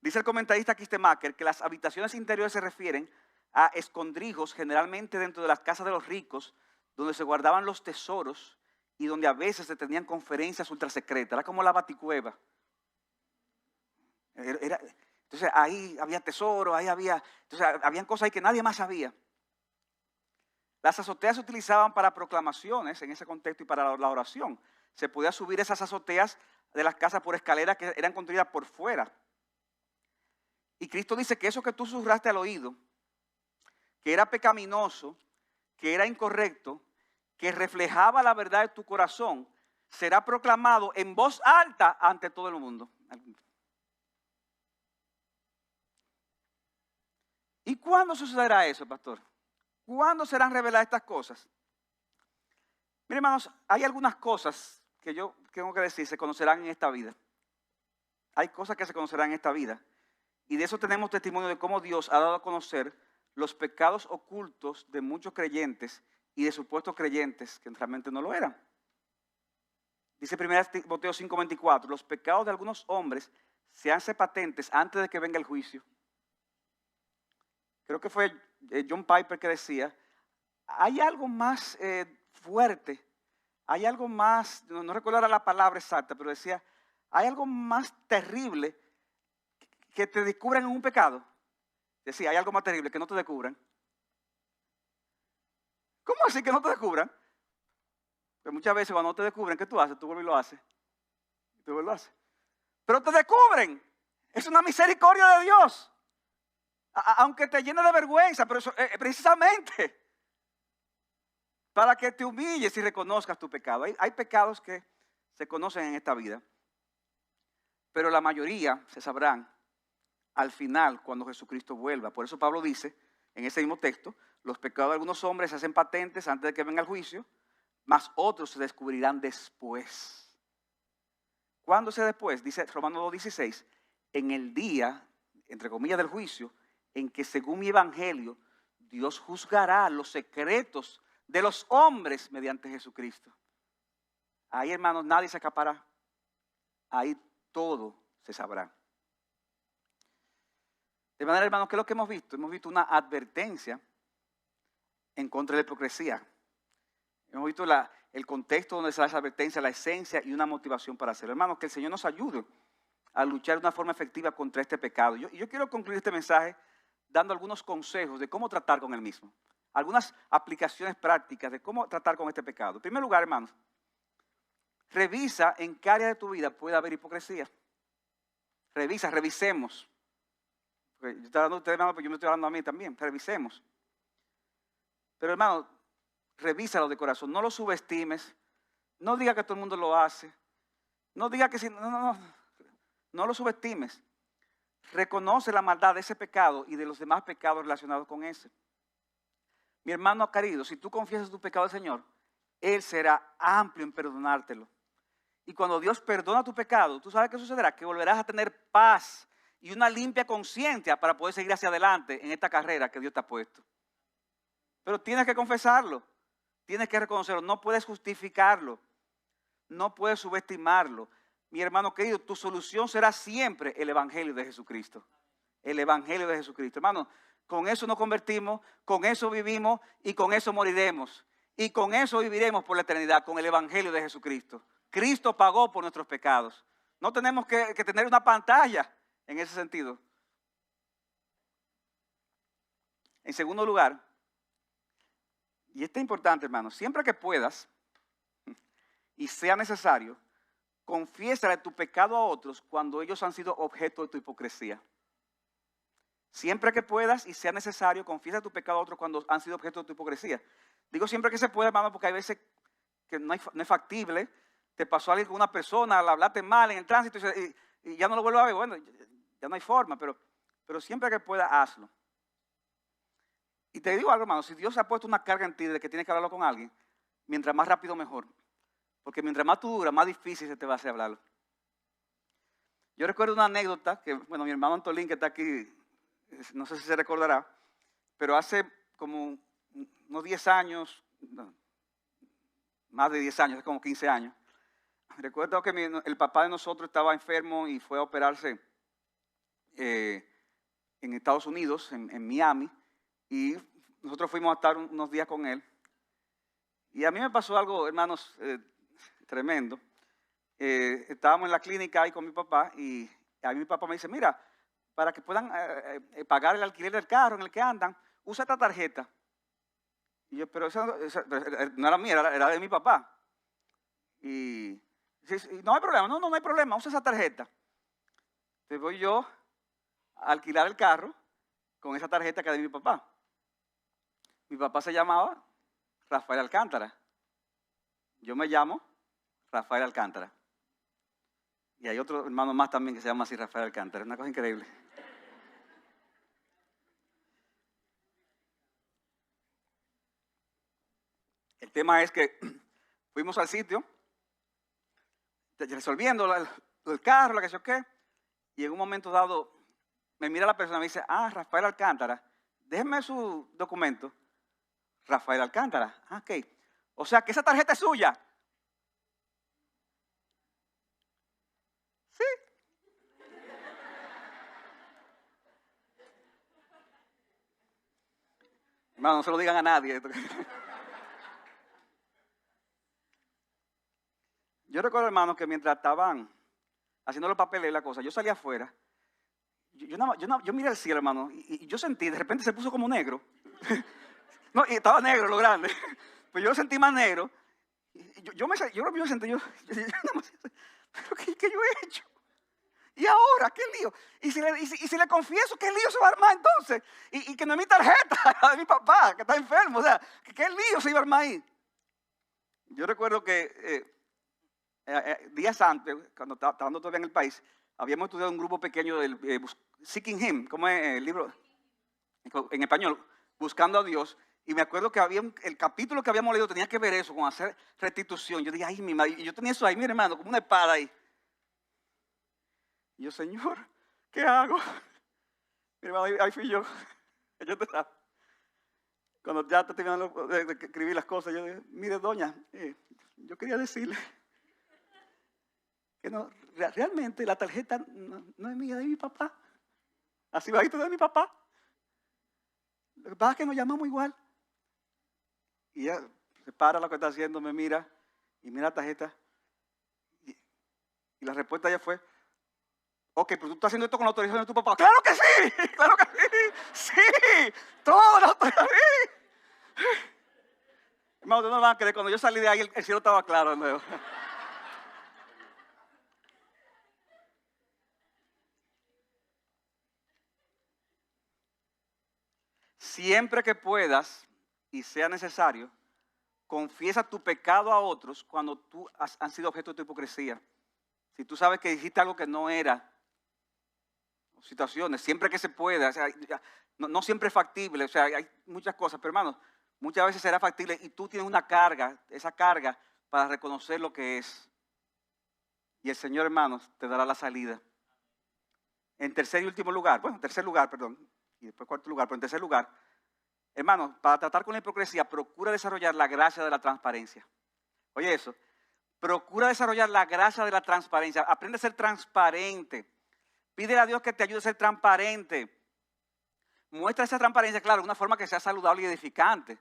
Dice el comentarista Kistemaker que las habitaciones interiores se refieren a escondrijos generalmente dentro de las casas de los ricos, donde se guardaban los tesoros y donde a veces se tenían conferencias ultra secretas. Era como la baticueva. Entonces ahí había tesoro, habían cosas ahí que nadie más sabía. Las azoteas se utilizaban para proclamaciones en ese contexto y para la oración. Se podía subir esas azoteas de las casas por escaleras que eran construidas por fuera. Y Cristo dice que eso que tú susurraste al oído, que era pecaminoso, que era incorrecto, que reflejaba la verdad de tu corazón, será proclamado en voz alta ante todo el mundo. ¿Y cuándo sucederá eso, pastor? ¿Cuándo serán reveladas estas cosas? Miren, hermanos, hay algunas cosas que yo tengo que decir, se conocerán en esta vida. Hay cosas que se conocerán en esta vida. Y de eso tenemos testimonio de cómo Dios ha dado a conocer los pecados ocultos de muchos creyentes y de supuestos creyentes que realmente no lo eran. Dice 1 Timoteo 5:24, los pecados de algunos hombres se hacen patentes antes de que venga el juicio. Creo que fue John Piper que decía, hay algo más fuerte, hay algo más, no recuerdo ahora la palabra exacta, pero decía, hay algo más terrible que te descubran en un pecado. Decía, hay algo más terrible que no te descubran. ¿Cómo así que no te descubran? Pues muchas veces cuando no te descubren, ¿qué tú haces? Tú vuelves y lo haces. Tú vuelves y lo haces. Pero te descubren. Es una misericordia de Dios. Aunque te llene de vergüenza, pero eso, precisamente para que te humilles y reconozcas tu pecado. Hay pecados que se conocen en esta vida, pero la mayoría se sabrán al final cuando Jesucristo vuelva. Por eso Pablo dice en ese mismo texto, los pecados de algunos hombres se hacen patentes antes de que venga el juicio, mas otros se descubrirán después. ¿Cuándo es después? Dice Romanos 2:16, en el día, entre comillas, del juicio, en que según mi evangelio, Dios juzgará los secretos de los hombres mediante Jesucristo. Ahí, hermanos, nadie se escapará. Ahí todo se sabrá. De manera, hermanos, ¿qué es lo que hemos visto? Hemos visto una advertencia en contra de la hipocresía. Hemos visto el contexto donde se da esa advertencia, la esencia y una motivación para hacerlo. Hermanos, que el Señor nos ayude a luchar de una forma efectiva contra este pecado. Yo quiero concluir este mensaje dando algunos consejos de cómo tratar con el mismo. Algunas aplicaciones prácticas de cómo tratar con este pecado. En primer lugar, hermanos, revisa en qué área de tu vida puede haber hipocresía. Revisemos. Porque yo estoy hablando de ustedes, hermanos, pero yo me estoy hablando a mí también. Revisemos. Pero, hermano, revísalo de corazón. No lo subestimes. No diga que todo el mundo lo hace. No diga que si... No lo subestimes. Reconoce la maldad de ese pecado y de los demás pecados relacionados con ese. Mi hermano querido, si tú confiesas tu pecado al Señor, Él será amplio en perdonártelo. Y cuando Dios perdona tu pecado, ¿tú sabes qué sucederá? Que volverás a tener paz y una limpia conciencia para poder seguir hacia adelante en esta carrera que Dios te ha puesto. Pero tienes que confesarlo, tienes que reconocerlo, no puedes justificarlo, no puedes subestimarlo. Mi hermano querido, tu solución será siempre el Evangelio de Jesucristo. El Evangelio de Jesucristo. Hermano, con eso nos convertimos, con eso vivimos y con eso moriremos. Y con eso viviremos por la eternidad, con el Evangelio de Jesucristo. Cristo pagó por nuestros pecados. No tenemos que tener una pantalla en ese sentido. En segundo lugar, y esto es importante, hermano, siempre que puedas y sea necesario, confiésale tu pecado a otros cuando ellos han sido objeto de tu hipocresía. Siempre que puedas y sea necesario, confiesa tu pecado a otros cuando han sido objeto de tu hipocresía. Digo siempre que se puede, hermano, porque hay veces que no es factible. Te pasó algo con una persona, la hablaste mal en el tránsito y ya no lo vuelvo a ver. Bueno, ya no hay forma, pero siempre que pueda, hazlo. Y te digo algo, hermano, si Dios ha puesto una carga en ti de que tienes que hablarlo con alguien, mientras más rápido mejor. Porque mientras más tú duras, más difícil se te va a hacer hablarlo. Yo recuerdo una anécdota que, bueno, mi hermano Antolín, que está aquí, no sé si se recordará, pero hace como unos 10 años, no, más de 10 años, hace como 15 años, recuerdo que el papá de nosotros estaba enfermo y fue a operarse en Estados Unidos, en Miami, y nosotros fuimos a estar unos días con él. Y a mí me pasó algo, hermanos, tremendo. Estábamos en la clínica ahí con mi papá y a mí mi papá me dice, mira, para que puedan pagar el alquiler del carro en el que andan, usa esta tarjeta. Y yo, pero esa no era mía, era de mi papá. Y no hay problema, no hay problema, usa esa tarjeta. Entonces voy yo a alquilar el carro con esa tarjeta que era de mi papá. Mi papá se llamaba Rafael Alcántara. Yo me llamo Rafael Alcántara. Y hay otro hermano más también que se llama así Rafael Alcántara. Es una cosa increíble. El tema es que fuimos al sitio, resolviendo el carro, la que sé yo qué, y en un momento dado me mira la persona y me dice, Rafael Alcántara, déjeme su documento. Rafael Alcántara, ok. O sea que esa tarjeta es suya. Sí. Hermano, no se lo digan a nadie. Yo recuerdo, hermano, que mientras estaban haciendo los papeles y la cosa, yo salía afuera. Yo miré al cielo, hermano, y yo sentí, de repente se puso como negro. No, y estaba negro lo grande. Pues yo lo sentí más negro. Yo me senté, ¿pero qué yo he hecho? ¿Y ahora qué lío? ¿Y si le confieso qué lío se va a armar entonces? Y que no es mi tarjeta, la de mi papá, que está enfermo. O sea, ¿qué lío se iba a armar ahí? Yo recuerdo que días antes, cuando estaba todavía en el país, habíamos estudiado un grupo pequeño del Seeking Him, ¿cómo es el libro? En español, buscando a Dios. Y me acuerdo que el capítulo que habíamos leído tenía que ver eso, con hacer restitución. Yo dije, ay, mi madre, y yo tenía eso ahí, mi hermano, como una espada ahí. Y yo, Señor, ¿qué hago? Mi hermano, ahí fui yo. Yo te daba. Cuando ya te terminaron de escribir las cosas, yo dije, mire, doña, yo quería decirle que no, realmente la tarjeta no es mía, es de mi papá. Así bajito de mi papá. Lo que pasa es que nos llamamos igual. Y ella se para lo que está haciendo, me mira y mira la tarjeta. Y la respuesta ya fue, ok, pero tú estás haciendo esto con la autorización de tu papá. ¡Claro que sí! ¡Claro que sí! ¡Sí! ¡Todo lo estoy ahí! Hermano, ustedes no van a creer, cuando yo salí de ahí el cielo estaba claro de nuevo. Siempre que puedas y sea necesario, confiesa tu pecado a otros cuando tú han sido objeto de tu hipocresía. Si tú sabes que dijiste algo que no era, situaciones, siempre que se pueda, o sea, no siempre es factible, o sea, hay muchas cosas, pero hermanos, muchas veces será factible y tú tienes una carga, esa carga para reconocer lo que es. Y el Señor, hermanos, te dará la salida. En tercer y último lugar, y después cuarto lugar, pero en tercer lugar, hermanos, para tratar con la hipocresía, procura desarrollar la gracia de la transparencia. Oye eso, procura desarrollar la gracia de la transparencia, aprende a ser transparente. Pídele a Dios que te ayude a ser transparente. Muestra esa transparencia, claro, de una forma que sea saludable y edificante.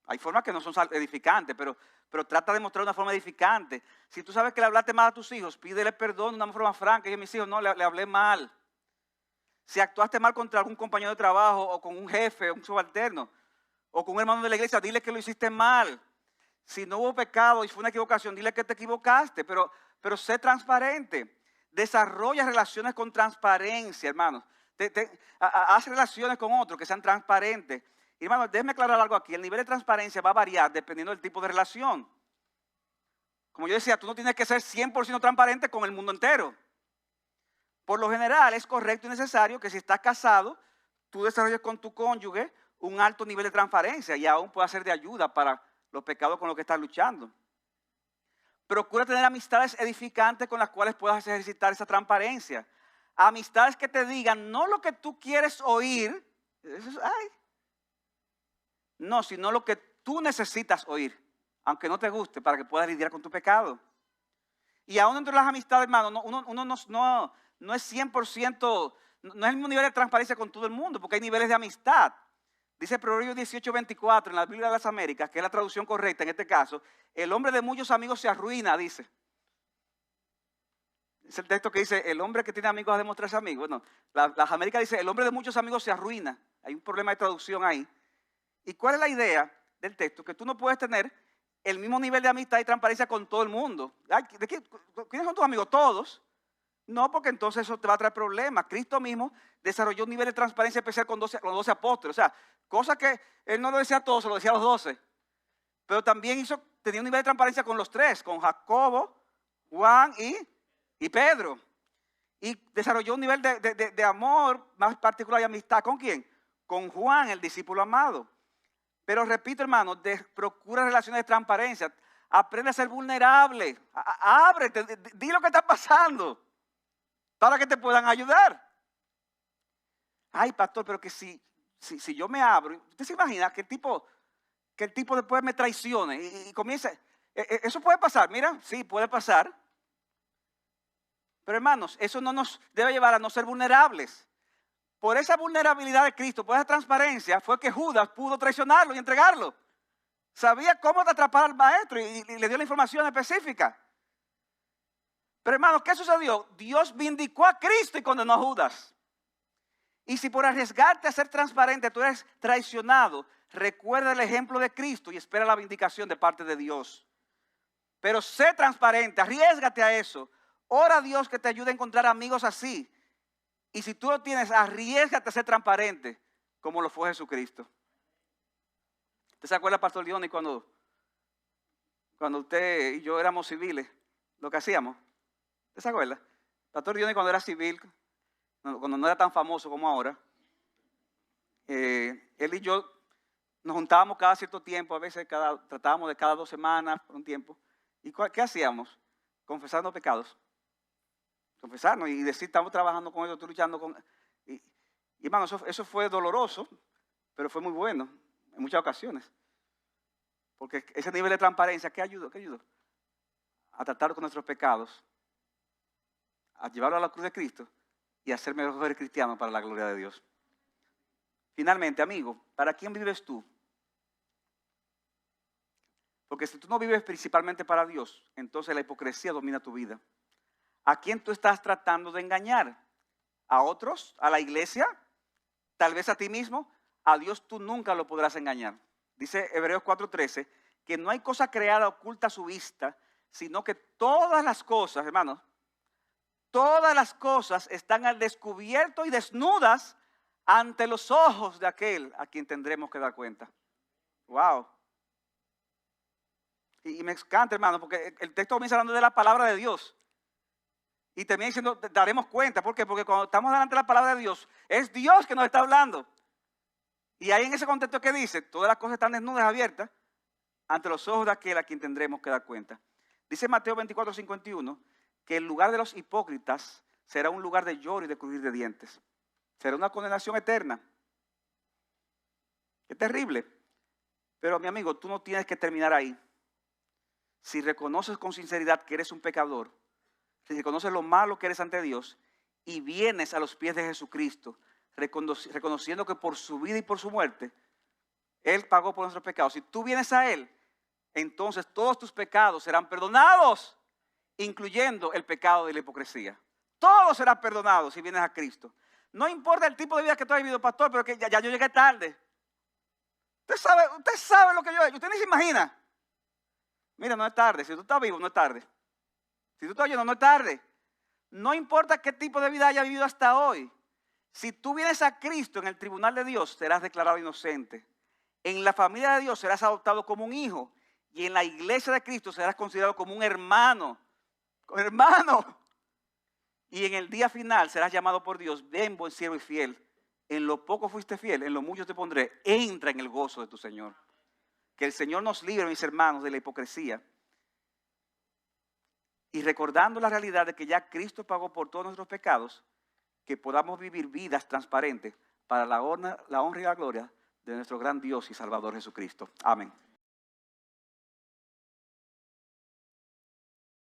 Hay formas que no son edificantes, pero trata de mostrar una forma edificante. Si tú sabes que le hablaste mal a tus hijos, pídele perdón de una forma franca. Yo a mis hijos no, le hablé mal. Si actuaste mal contra algún compañero de trabajo o con un jefe, un subalterno, o con un hermano de la iglesia, dile que lo hiciste mal. Si no hubo pecado y fue una equivocación, dile que te equivocaste, pero sé transparente. Desarrolla relaciones con transparencia, hermanos. Haz relaciones con otros que sean transparentes. Y hermanos, déjenme aclarar algo aquí. El nivel de transparencia va a variar dependiendo del tipo de relación. Como yo decía, tú no tienes que ser 100% transparente con el mundo entero. Por lo general, es correcto y necesario que si estás casado, tú desarrolles con tu cónyuge un alto nivel de transparencia y aún pueda ser de ayuda para los pecados con los que estás luchando. Procura tener amistades edificantes con las cuales puedas ejercitar esa transparencia. Amistades que te digan no lo que tú quieres oír, no, sino lo que tú necesitas oír, aunque no te guste, para que puedas lidiar con tu pecado. Y aún entre las amistades, hermano, uno no es 100%, no es el mismo nivel de transparencia con todo el mundo, porque hay niveles de amistad. Dice Proverbios 18:24 en la Biblia de las Américas, que es la traducción correcta en este caso, el hombre de muchos amigos se arruina, dice. Es el texto que dice, el hombre que tiene amigos ha de mostrarse amigo. Bueno, las Américas dice, el hombre de muchos amigos se arruina. Hay un problema de traducción ahí. ¿Y cuál es la idea del texto? Que tú no puedes tener el mismo nivel de amistad y transparencia con todo el mundo. ¿Quiénes son tus amigos? Todos. No, porque entonces eso te va a traer problemas. Cristo mismo desarrolló un nivel de transparencia especial con los 12 apóstoles. O sea, cosa que él no lo decía a todos, se lo decía a los 12. Pero también tenía un nivel de transparencia con los 3, con Jacobo, Juan y Pedro. Y desarrolló un nivel de amor más particular y amistad. ¿Con quién? Con Juan, el discípulo amado. Pero repito, hermano, procura relaciones de transparencia. Aprende a ser vulnerable. Ábrete, di lo que está pasando para que te puedan ayudar. Ay, pastor, pero que si yo me abro, ¿usted se imagina que el tipo después me traicione y comience? Eso puede pasar, mira, sí, puede pasar. Pero hermanos, eso no nos debe llevar a no ser vulnerables. Por esa vulnerabilidad de Cristo, por esa transparencia, fue que Judas pudo traicionarlo y entregarlo. Sabía cómo atrapar al maestro y le dio la información específica. Pero hermanos, ¿qué sucedió? Dios vindicó a Cristo y condenó a Judas. Y si por arriesgarte a ser transparente tú eres traicionado, recuerda el ejemplo de Cristo y espera la vindicación de parte de Dios. Pero sé transparente, arriésgate a eso. Ora a Dios que te ayude a encontrar amigos así. Y si tú lo tienes, arriésgate a ser transparente, como lo fue Jesucristo. ¿Usted se acuerda, Pastor Leoni, cuando usted y yo éramos civiles, lo que hacíamos? ¿Usted se acuerda? Pastor Leoni, cuando era civil, cuando no era tan famoso como ahora, él y yo nos juntábamos cada cierto tiempo, a veces tratábamos de cada 2 semanas por un tiempo. ¿Y qué hacíamos? Confesarnos pecados. Confesarnos y decir, estamos trabajando con ellos, estoy luchando con... Y hermano, eso fue doloroso, pero fue muy bueno en muchas ocasiones. Porque ese nivel de transparencia, ¿qué ayudó? ¿Qué ayudó? A tratar con nuestros pecados, a llevarlo a la cruz de Cristo y a ser mejores cristianos para la gloria de Dios. Finalmente, amigo, ¿para quién vives tú? Porque si tú no vives principalmente para Dios, entonces la hipocresía domina tu vida. ¿A quién tú estás tratando de engañar? ¿A otros? ¿A la iglesia? ¿Tal vez a ti mismo? A Dios tú nunca lo podrás engañar. Dice Hebreos 4:13 que no hay cosa creada oculta a su vista, sino que todas las cosas, hermanos, todas las cosas están al descubierto y desnudas ante los ojos de aquel a quien tendremos que dar cuenta. Wow. Y me encanta, hermano, porque el texto comienza hablando de la palabra de Dios. Y también diciendo, daremos cuenta. ¿Por qué? Porque cuando estamos delante de la palabra de Dios, es Dios que nos está hablando. Y ahí en ese contexto que dice, todas las cosas están desnudas, abiertas, ante los ojos de aquel a quien tendremos que dar cuenta. Dice Mateo 24:51, que el lugar de los hipócritas será un lugar de lloro y de crujir de dientes. Será una condenación eterna. Qué terrible. Pero mi amigo, tú no tienes que terminar ahí. Si reconoces con sinceridad que eres un pecador, si reconoces lo malo que eres ante Dios y vienes a los pies de Jesucristo, reconociendo que por su vida y por su muerte, Él pagó por nuestros pecados. Si tú vienes a Él, entonces todos tus pecados serán perdonados, incluyendo el pecado de la hipocresía. Todos serán perdonados si vienes a Cristo. No importa el tipo de vida que tú has vivido, pastor, pero que ya yo llegué tarde. Usted sabe lo que yo he hecho. Usted ni se imagina. Mira, no es tarde. Si tú estás vivo, no es tarde. Si tú estás oyendo, no es tarde. No importa qué tipo de vida haya vivido hasta hoy. Si tú vienes a Cristo en el tribunal de Dios, serás declarado inocente. En la familia de Dios serás adoptado como un hijo. Y en la iglesia de Cristo serás considerado como un hermano. Hermano. Y en el día final serás llamado por Dios, ven buen siervo y fiel. En lo poco fuiste fiel, en lo mucho te pondré. Entra en el gozo de tu Señor. Que el Señor nos libre, mis hermanos, de la hipocresía. Y recordando la realidad de que ya Cristo pagó por todos nuestros pecados, que podamos vivir vidas transparentes para la honra y la gloria de nuestro gran Dios y Salvador Jesucristo. Amén.